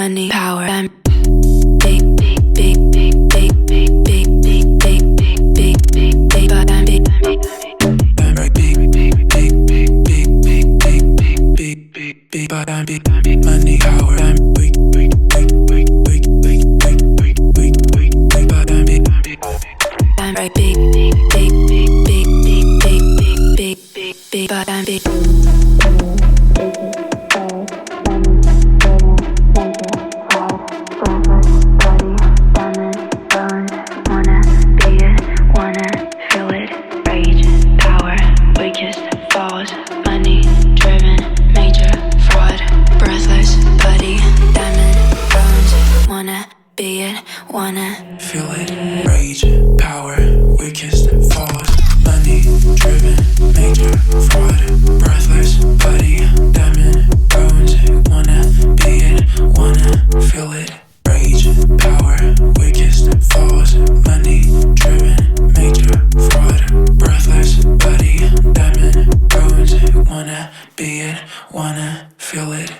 money, power, and big, big, big, big, big, big, big, big, big, big, big, big, big, and big, big, big, big, money, power, and big, big, big, big, big, big, big, big, big, big, big, and big, and right, big, big, big, big, big, big, big, big, big, big, and big. Wanna feel it, rage, power, weakest, force, money, driven, major, fraud, breathless, body, diamond, bones, wanna be it, wanna feel it, rage, power, weakest, force, money, driven, major, fraud, breathless, body, diamond, bones, wanna be it, wanna feel it.